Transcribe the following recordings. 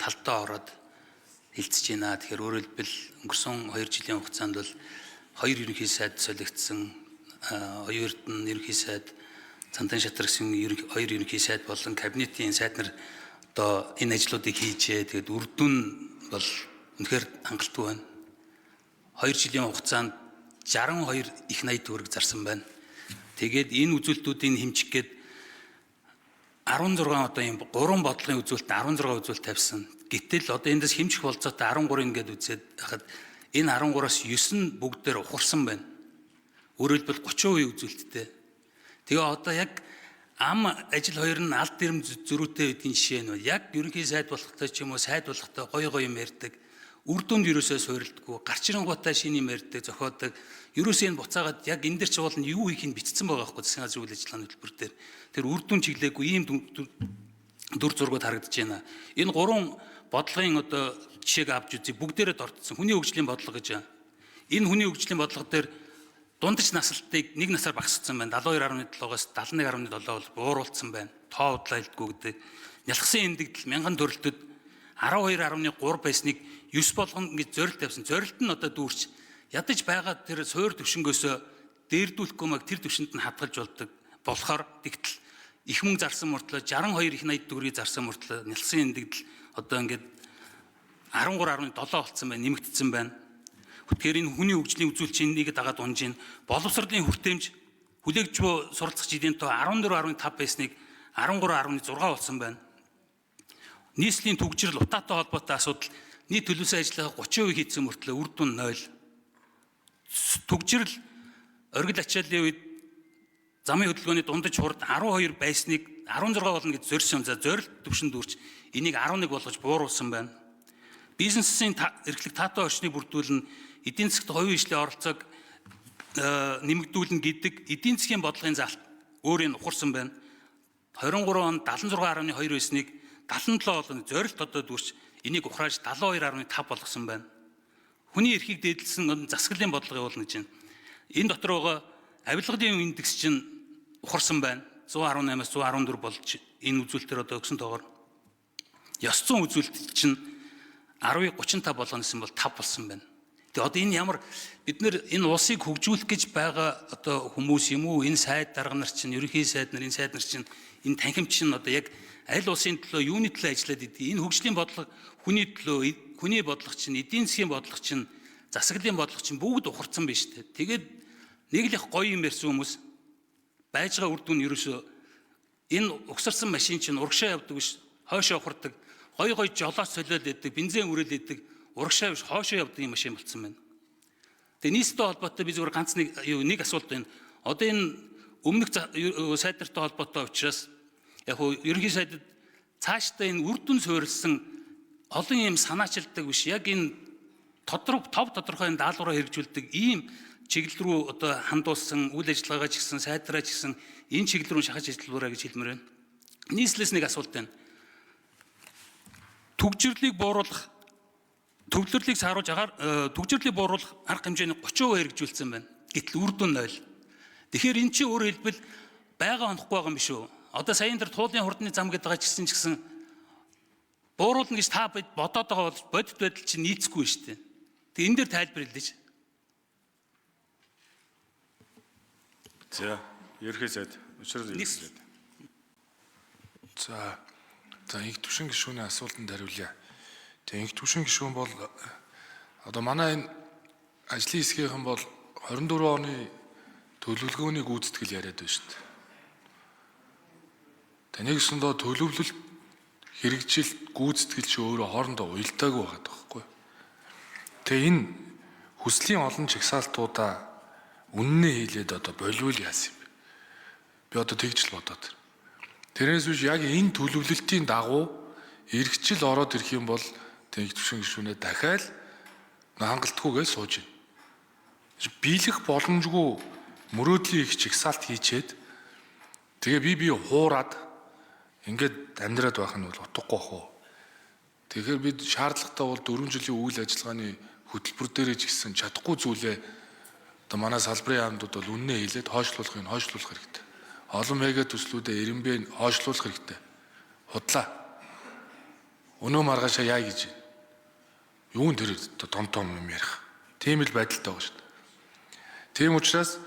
талдаа ороод хилцэж байна. Тэгэхээр өөрөөр хэлбэл өнгөрсөн 2 жилийн хугацаанд бол 2 ерөнхий сайд солигдсон, оюурд нь ерөнхий сайд, Цандан шатар гэсэн 2 ерөнхий сайд болон кабинетийн сайд нар одоо энэ ажлуудыг хийжээ. Тэгээд үр дүн бол үнэхээр хангалттай байна. 2 жилийн хугацаанд 62 их 80 төгрөг зарсан байна. Тэгээд энэ үзүүлэлтүүдийн хэмжих гээд 16 одоо ийм 3 бодлогын үзүүлэлт 16 үзүүлэлт тавьсан. Гэтэл одоо эндээс хэмжих болцоотой 13 ингээд үзээд хахад энэ 13-аас 9 нь бүгдээр ухарсан байна. Өөрөөр хэлбэл 30% үзүүлэлттэй. Тэгээ одоо яг ам ажил хоёр нь алд дэрэм зөрүүтэй байдгийн жишээ нь яг ерөнхий сайд болохтой ч юм уу сайд болохтой гоё юм ярьдаг. Үр дүнд ерөөсөө суурилдаггүй, гарч ирэнгуутаа шиний юм ярьдаг, зохиодог. Ерөөсөө энэ буцаагаад яг энэ дээр ч бол юу хийхийг бичсэн байгаа байхгүй засгийн газрын үйл ажиллагааны хөтөлбөр дээр. Тэр үр дүн чиглээгүй ийм дүр зургууд харагдаж байна. Энэ 3 бодлогын одоо жишээг авч үзье. Бүгдээрээ дордсон. Хүний хөгжлийн бодлого гэж. Энэ хүний хөгжлийн бодлого дээр дундаж наслалтыг 1 насаар багасгасан байна. 72.7-оос 71.7 бол бууруулсан байна. Тоо удлаа хэлдэггүй гэдэг. Нялхсан эндэгдэл 1000 төрөлтөд 12.3 байсныг 9 болгоно гэж зорилт тавьсан. Зорилт нь одоо дүүрч ядаж байгаа тэр суур төвшнгөөсөө дээрдүүлэхгүй маяг тэр төвшөнд нь хадгалж болдог. Болохоор тэгтэл их мөнгө зарсан мөртлөө 62 их 80 төгрөгийг зарсан мөртлөө нялхсан эндэгдэл одоо ингээд 13.7 болцсон байна, нэмэгдсэн байна. Тэгэхээр энэ хүний хөгжлийн үзүүлэлтийн нэг дагаад унж ийн боловсролын хүртээмж хүлээгч буй суралцах жилийн тоо 14.5 байсныг 13.6 болсон байна. Нийслэлийн түгжрэл утаатай холбоотой асуудал нийт төлөвлөсөн ажлынхаа 30% хийсэн мөртлөө үр дүн 0. Түгжрэл оргил ачааллын үед замын хөдөлгөөний дундаж хурд 12 байсныг 16 болно гэж зорьсон. За зорилт төвшөнд дүүрч энийг 11 болгож бууруулсан байна. Бизнесийн эрхлэг таатай орчныг бүрдүүлнэ, эдийн засгт хувийн хөгжлийн оролцоог нэмэгдүүлнэ гэдэг эдийн засгийн бодлогын залт өөрийн ухарсан байна. 23 онд 76.2 байсныг 77 болгон зорилт одоо дүүрч энийг ухрааж 72.5 болгосон байна. Хүний эрхийг дээдлсэн засаглалын бодлого явуулна гэж байна. Энэ дотор байгаа авилгалын индекс чинь ухарсан байна. 118-аас 114 болж энэ үзүүлэлтээр одоо өгсөн тоогоор. Ёс зүйн үзүүлэлт чинь 10-35 болгоносон бол 5 болсон байна. Тэгээ одоо энэ ямар бид нэр энэ улсыг хөгжүүлэх гэж байгаа одоо хүмүүс юм уу? Энэ сайд дарга нар чинь, ерөнхий сайд нар, энэ сайд нар чинь, энэ танхимч чинь одоо яг аль улсын төлөө юуны төлөө ажиллаад идэв? Энэ хөгжлийн бодлого хүний төлөө, хүний бодлого чинь, эдийн засгийн бодлого чинь, засаглалын бодлого чинь бүгд ухарсан байна шүү дээ. Тэгээд нэг л их гоё юм ярьсан хүмүүс байж байгаа үр дүн ерөөсөө энэ угсарсан машин чинь урагшаа явдаг биш, хойшоо ухардаг. Гой жолоос солиод идэг, бензин үрэл идэг, урагшаа биш хоошоо явдаг юм машин болцсон байна. Тэгээ нийслэлтэй холбоотой би зөвхөн ганц нэг асуулт байна. Одоо энэ өмнөх сайд нартай холбоотой учраас яг хөө ерөнхий сайдад цаашдаа энэ үр дүн суурилсан олон юм санаачилдаг биш. Яг энэ тодорхой энэ даалгавраа хэрэгжүүлдэг ийм чиглэл рүү одоо хандуулсан үйл ажиллагаагаа ч гэсэн сайдраа ч гэсэн энэ чиглэл рүү шахаж ажиллаураа гэж хэлмээр байна. Нийслэлээс нэг асуулт байна. Түгжирлийг бууруулах, төвлөрлийг сааруулж түгжирлийг бууруулах арга хэмжээний 30% хэрэгжүүлсэн байна. Гэтэл үр дүн 0. Тэгэхээр эн чинь өөрөөр хэлбэл байгаа онохгүй байгаа юм биш үү? Одоо саяын дээр туулын хурдны зам гэдэг байгаа ч гэсэн бууруулна гэж та бодоод байгаа бол бодит байдал чинь нийцэхгүй шүү дээ. Тэгээ энэ дээр тайлбар хэлээч. За, ерхий сайд учрал хэлээд. За инх түвшин гишүүний асуултанд хариулъя. Тэгээ инх түвшин гишүүн бол одоо манай энэ ажлын хэсгийнхэн бол 24 оны төлөвлөгөөний гүйцэтгэл яриад байна шүү дээ. Тэнийг өсөндөө төлөвлөлт хэрэгжилт гүйцэтгэл чи өөрөө хоорондоо уялдаагүй байгаа байхгүй. Тэгээ энэ хүслийн олон чагсаалтуудаа үннээ хийлээд одоо болвол яасан юм бэ? Би одоо тэгж л бодоод байна. Тэрнээс биш яг энэ төлөвлөлтийн дагуу эргэжил ороод ирэх юм бол тэг төвшин гишүүнээ дахиад хангалтгүйгээ сууж байна. Биелэх боломжгүй мөрөөдлийн их чагсаалт хийчээд тэгээ би хуураад ингээд амьдраад байх нь бол утгагүй хөө. Тэгэхээр бид шаардлагатай бол 4 жилийн үйл ажиллагааны хөтөлбөр дээрээ ч гэсэн чадахгүй зүйлээ одоо манай салбарын яамдууд бол үннээ хэлээд хойшлуулах хэрэгтэй. Олон мега төслүүдэд эренбээ хойшлуулах хэрэгтэй. Худлаа. Өнөө маргаашаа яа гэж. Юун тэр том юм ярих. Тийм л байдалтай байгаа шүү дээ. Тийм учраас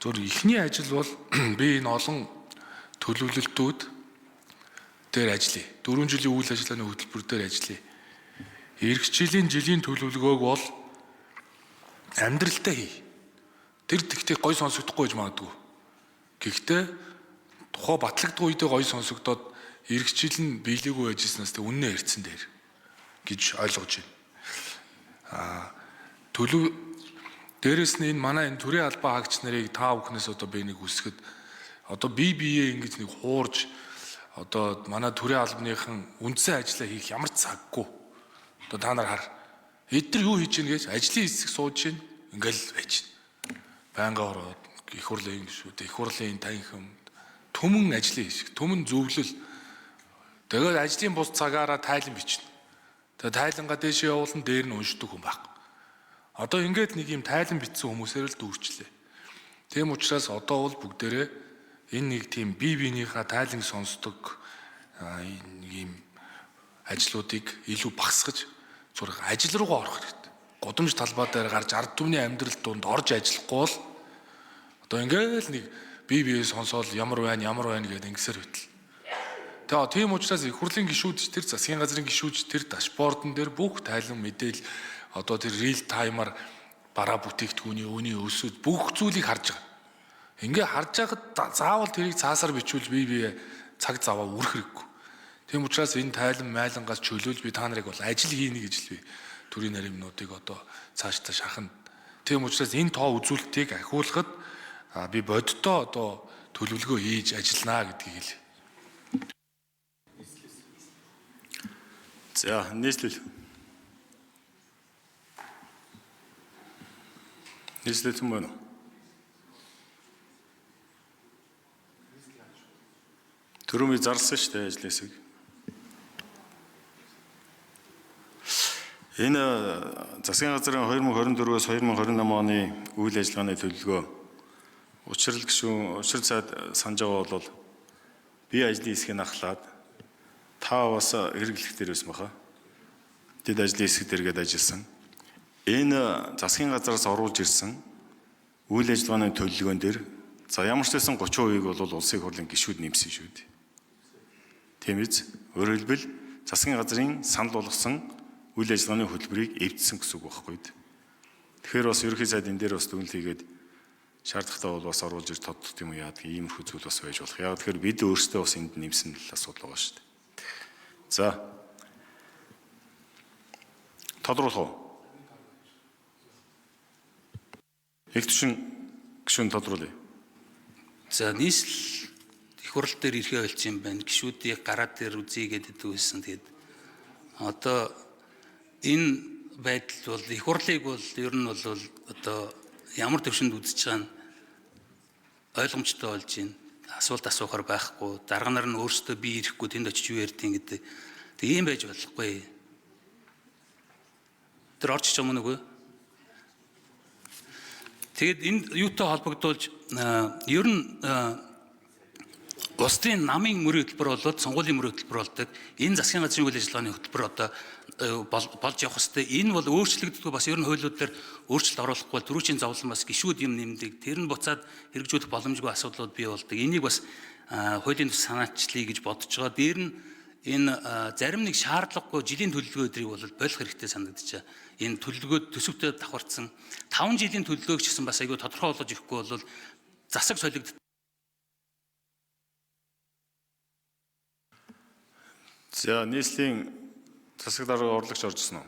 зөв ихний ажил бол би энэ олон төлөвлөлтүүд дээр ажиллая. 4 жилийн үйл ажиллагааны хөтөлбөр дээр ажиллая. Ирэх жилийн төлөвлөгөөг бол амьдралдаа хий. Тэр тэгтээ гой сонсогдохгүй гэж магадгүй. Гэхдээ тухай батлагдах үедээ гой сонсогдоод ирэх жил нь биелээгүй байжснаас тэг үннээ ярьсан дээр гэж ойлгож байна. Төлөв дээрэс нь энэ манай энэ төрийн албан хаагч нарыг та бүхнээс одоо би нэг үсгэд одоо биеэ ингэж нэг хуурж одоо манай төрийн албаныхан үндсэн ажлаа хийх ямар цаггүй. Одоо та нар хар. Эдгээр юу хийж гин гэж ажлын хэсэг сууж гин ингээл байж. Байнга ороод их хурлын гишүүд, их хурлын танхим түмэн ажлын хэсэг, түмэн зөвлөл. Тэгээд ажлын бус цагаараа тайлан бичнэ. Тэгээд тайлангаа дээшээ явуулан дээр нь уншдаг хүн байхгүй. Одоо ингээд нэг юм тайлан бичсэн хүмүүсээр л дүүрчлээ. Тийм учраас одоо бол бүгдээрээ энэ нэг тийм биенийхээ тайлан сонсдог нэг юм ажлуудыг илүү багасгаж зураг ажил руугаа орох хэрэгтэй. Гудамж талбай дээр гарч ард түмний амьдрал донд орж ажиллахгүй бол одоо ингээл нэг биеэ сонсоол ямар байна гэдэг ингэсээр хөтөл. Тэгээ тийм учраас их хурлын гишүүд тэр засгийн газрын гишүүд тэр дашбордон дээр бүх тайлан мэдээл одоо тэр real time-аар бараа бүтээгдэхүүний өөний өсөд бүх зүйлийг харж байгаа. Ингээ харж байхад заавал тэрийг цаасаар бичвэл бие цаг заваа үрэх хэрэггүй. Тийм учраас энэ тайлан майлангаас чөлөөлж би та нарыг бол ажил хийнэ гэж л би төрийн наримнуудыг одоо цаашдаа шахна. Тийм учраас энэ тоо үзүүлэлтийг ахиулахад би бодиттой одоо төлөвлөгөө хийж ажиллана гэдгийг хэлье. За, нийслэл. Нийслэл юм байна уу? Түрүүний зарласан шүү дээ ажлын хэсэг. Энэ засгийн газрын 2024-өөс 2028 оны үйл ажиллагааны төлөвлөгөө учрал цаад санаж байгаа бол би ажлын хэсгийг ахлаад та бас хэрэглэх дээр байсан баха. Тэд ажлын хэсэг дээргээд ажилласан. Энэ засгийн газраас оруулж ирсэн үйл ажиллагааны төлөвлөгөөн дээр за ямар ч байсан 30%-ийг бол улсын хурлын гишүүд нэмсэн шүү дээ. Тийм биз? Өөрөөр хэлбэл засгийн газрын санал болгосон үйл ажиллагааны хөтөлбөрийг эвдсэн гэсэн үг байхгүй. Тэгэхээр бас ерөнхий сайд энэ дээр бас дүгнэлт хийгээд шаардлагатай бол бас оруулж ир тодтох юм уу яадаг иймэрхүү зүйл бас байж болох. Яг тэгэхээр бид өөрсдөө бас энд нэмсэн л асуудал байгаа шүү дээ. За. Тодруулах уу? Их гишүүн тодруулъя. За нийслэл их хурл дээр ирэхээ болж юм байна. Гишүүдийг гараад дээр үзье гэдэг байсан. Тэгээд одоо энэ байдал бол их хурлыг бол ер нь бол одоо ямар төвшөнд үзэж байгаа нь ойлгомжтой болж байна. Асуулт асуухаар байхгүй. Дарга нар нь өөрсдөө би ирэхгүй тэнд очиж юу ярьдیں гэдэг. Тэг ийм байж болохгүй. Тэр орж ич юм нүгөө. Тэгэд энэ юутай холбогдуулж ер нь улсын намын мөрийн хөтөлбөр болоод сонгуулийн мөрийн хөтөлбөр болдог. Энэ засгийн газрын үйл ажиллагааны хөтөлбөр одоо болж явах хэвээр энэ бол өөрчлөгддөг бас ер нь хуулиуд дээр өөрчлөлт оруулахгүй бол түрүүчийн зовлон бас гишүүд юм нэмдэг. Тэр нь буцаад хэрэгжүүлэх боломжгүй асуудлууд бий болдог. Энийг бас хуулийн төс санаачлалыг гэж бодож байгаа. Дээр нь энэ зарим нэг шаардлагагүй жилийн төлөвлөгөө өдрийг бол болох хэрэгтэй санагдаж байна. Энэ төлөвлөгөөд төсөвтэй давхарцсан 5 жилийн төлөвлөгөөг ч гэсэн бас айгүй тодорхой болгож ирэхгүй бол засаг солигддог. За нийслэлийн засаг дарга орлогч оржсон уу?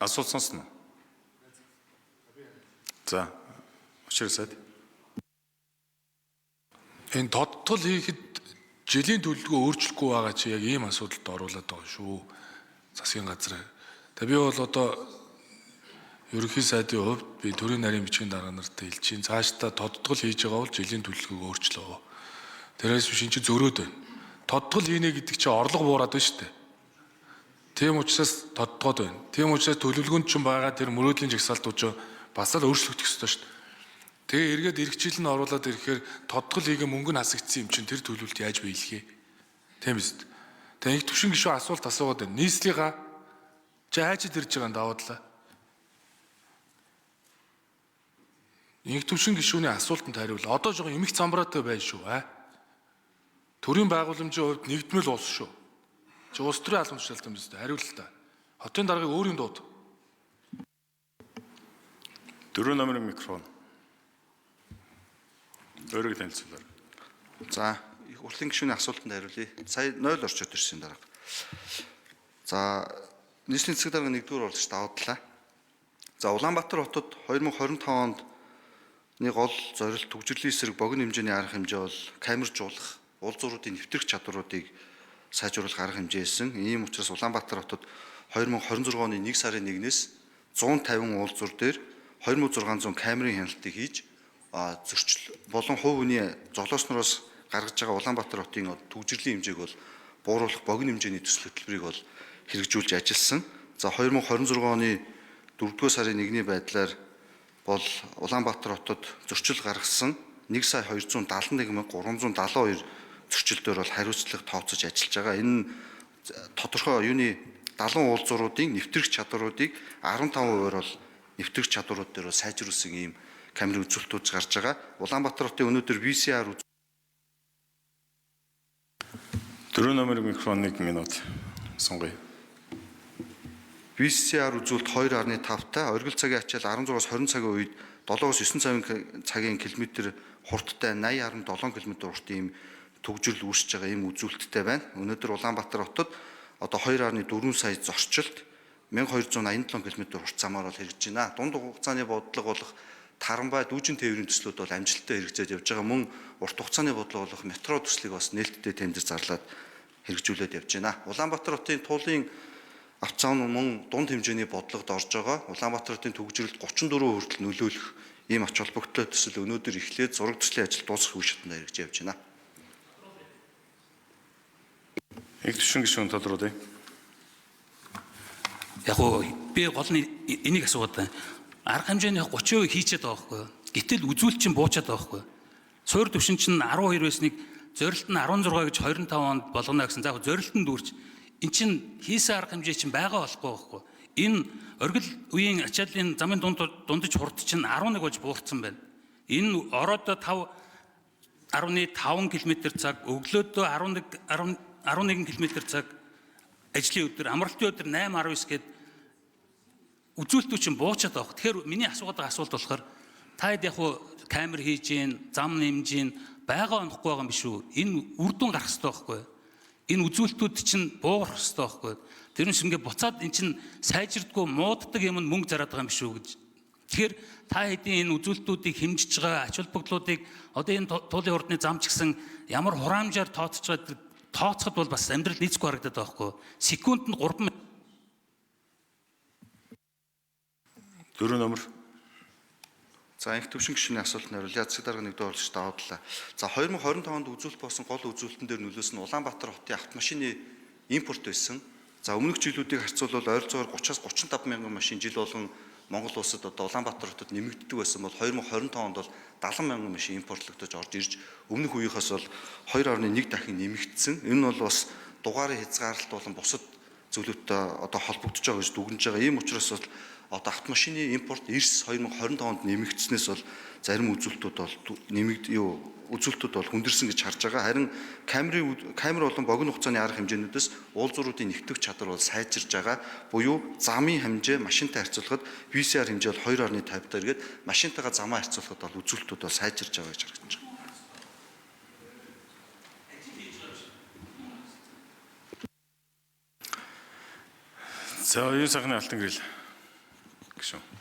Асуулт сонсно уу? За, учирсаад. Энэ тодтол хийхэд жилийн төлөвлөгөө өөрчлөхгүй байгаа чи яг ийм асуудалд оруулаад байгаа шүү. Засгийн газар. Тэгээ би бол одоо ерөнхий сайдын хувьд би төрийн нарийн бичгийн дарга нарт хэлж чинь цаашдаа тодтол хийж байгаа бол жилийн төлөвлөгөөг өөрчлөө. Тэрээс биш энэ чи зөрөөд байна. Тодтол хийнэ гэдэг чи орлого буураад байна шүү дээ. Тийм учраас тодтоод байна. Тийм учраас төлөвлөгөөнд ч байгаа тэр мөрөөдлийн жагсаалтууд ч бас л өөрчлөгдөх ёстой шүү дээ. Тэгээ эргээд эргчил нь оруулаад ирэхээр тодгол хийгээ мөнгө нь хасагдсан юм чинь тэр төлөвлөлт яаж биелэхээ? Тийм биз дээ. Тэгээ их төвшин гишүү асуулт асуугаад байна. Нийслэгээ чи хайж ирж байгаа нь давуу талаа. Их төвшин гишүүний асуултанд хариул. Одоо жоо эмх замбраатай байна шүү. Төрийн байгууламжийн хувьд нэгдмэл уус шүү. Чи улс төрийн албан тушаалтай юм биз дээ. Хариул л та. Хотын даргаыг өөрийн дууд. 4 номерын микрофон. Өөрөг танилцуулаарай. За, их хурлын гишүүний асуултанд хариулъя. Сая 0 орчод ирсэн дарга. За, нийслэлийн засаг дарга 1-р урагш давуу талаа. За, Улаанбаатар хотод 2025 онд гол зорилт төгжрлийн эсрэг богино хэмжээний арга хэмжээ бол камержуулах, уул зуруудын нэвтрэх чадваруудыг сайжруулах арга хэмжээ хэлсэн. Ийм учраас Улаанбаатар хотод 2026 оны 1 сарын 1-ээс 150 уул зур дээр 2600 камерын хяналтыг хийж зөрчил болон хувь хүний золиосноороос гаргаж байгаа Улаанбаатар хотын төгжрлийн хэмжээг бол бууруулах богино хэмжээний төсөл хөтөлбөрийг бол хэрэгжүүлж ажилласан. За 2026 оны 4-р сарын 1-ний байдлаар бол Улаанбаатар хотод зөрчил гаргасан 1,271,372 зөрчилдөр бол хариуцлага тооцож ажиллаж байгаа. Энэ тодорхой юуны 70 уул зуруудын нэвтрэх чадваруудыг 15% бол нэвтрэх чадварууд дээр сайжруулсан ийм камерын үзүүлэлтүүд гарч байгаа. Улаанбаатар хотын өнөөдөр VCR 4 номерын микрофон 1 минут. Сонгоё. VCR үзүүлэлт 2.5-тай оргил цагийн ачаал 16-аас 20 цагийн үед 7-аас 9 цагийн километр хурдтай 80.7 км уртын ийм төгжрөл үүсэж байгаа ийм үзүүлэлттэй байна. Өнөөдөр Улаанбаатар хотод одоо 2.4 сая зорчилт 1287 км урт замаар бол хэрэгжиж байна. Дунд хугацааны бодлого болох Таранбай дүүжин тээврийн төслүүд бол амжилттай хэрэгжиж явж байгаа. Мөн урт хугацааны бодлого болох метро төслийг бас нээлттэй тендер зарлаад хэрэгжүүлээд явж байна. Улаанбаатар хотын туулын авцаан мөн дунд хэмжээний бодлогод орж байгаа. Улаанбаатар хотын төгжрөлд 34% хүртэл нөлөөлөх ийм ач холбогдолтой төсөл өнөөдөр эхлээд зураг төслийн ажил дуусах үе шатнд хэрэгжиж явж байна. Их төвшин гишүүн тодруулъя. Яг уу би гол нь энийг асууад байна. Арга хэмжээний 30% хийчихэд байгаа байхгүй юу? Гэтэл үзүүлэлт чинь буучаад байгаа байхгүй юу? Суур төвшин чинь 12 байсныг зорилт нь 16 гэж 25 онд болгоно гэсэн. За яг зорилт нь дүүрч эн чинь хийсэн арга хэмжээ чинь байгаа болохгүй байхгүй юу? Энэ оргил үеийн ачааллын замын дундаж хурд чинь 11 болж буурсан байна. Энэ ороод 5.5 км цаг, өглөөдөө 11 км цаг, ажлын өдөр, амралтын өдөр 8-19 гээд үзүүлэлтүүд чинь буучаад байгаа. Тэгэхээр миний асуугаад байгаа асуулт болохоор та хэд яг хуу камер хийж гин, зам нэмж гин байгаа онохгүй байгаа юм биш үү? Энэ үр дүн гарах хэрэгтэй байхгүй юу? Энэ үзүүлэлтүүд чинь буугах хэрэгтэй байхгүй юу? Тэрнээс ингээд буцаад эн чинь сайжирдаггүй мууддаг юм мөнгө зараад байгаа юм биш үү гэж. Тэгэхээр та хэдийн энэ үзүүлэлтүүдийг хэмжиж байгаа ач холбогдлуудыг одоо энэ туулын урдны зам ч гэсэн ямар хураамжаар тооцож байгаа тооцоход бол бас амьдрал нийцгүй харагдаад байгаа байхгүй юу? Секундэд 3 4 номер. За, их төвшин гишүүний асуултанд хариулъя. Засаг дарга 1-р урагш давуу талаа. За, 2025 онд үзүүлэлт болсон гол үзүүлэлтэн дээр нөлөөсөн Улаанбаатар хотын автомашины импорт байсан. За, өмнөх жилүүдийг харьцуулбал ойролцоогоор 30-аас 35 мянган машин жил болгон Монгол улсад одоо Улаанбаатар хотод нэмэгддэг байсан бол 2025 онд бол 70 мянган машин импортлогдож орж ирж өмнөх үеийнхээс бол 2.1 дахин нэмэгдсэн. Энэ нь бол бас дугаарын хязгаарлалт болон бусад зүйлүүдтэй одоо холбогдож байгаа гэж дүгнэж байгаа. Ийм учраас бол одоо автомашины импорт эрс 2025 онд нэмэгдснээс бол зарим үзүүлэлтүүд бол үзүүлэлтүүд бол хүндэрсэн гэж харж байгаа. Харин камер болон богино хугацааны арга хэмжээнүүдээс уулзууруудын нэгтгэх чадвар бол сайжирж байгаа. Буюу замын хэмжээ машинтай харьцуулахад VCR хэмжээ бол 2.50 дээр гээд машинтайгаа замаа харьцуулахад бол үзүүлэлтүүд бол сайжирж байгаа гэж харагдаж байна. За, оюун сайхны алтан гэрэл гишүүн.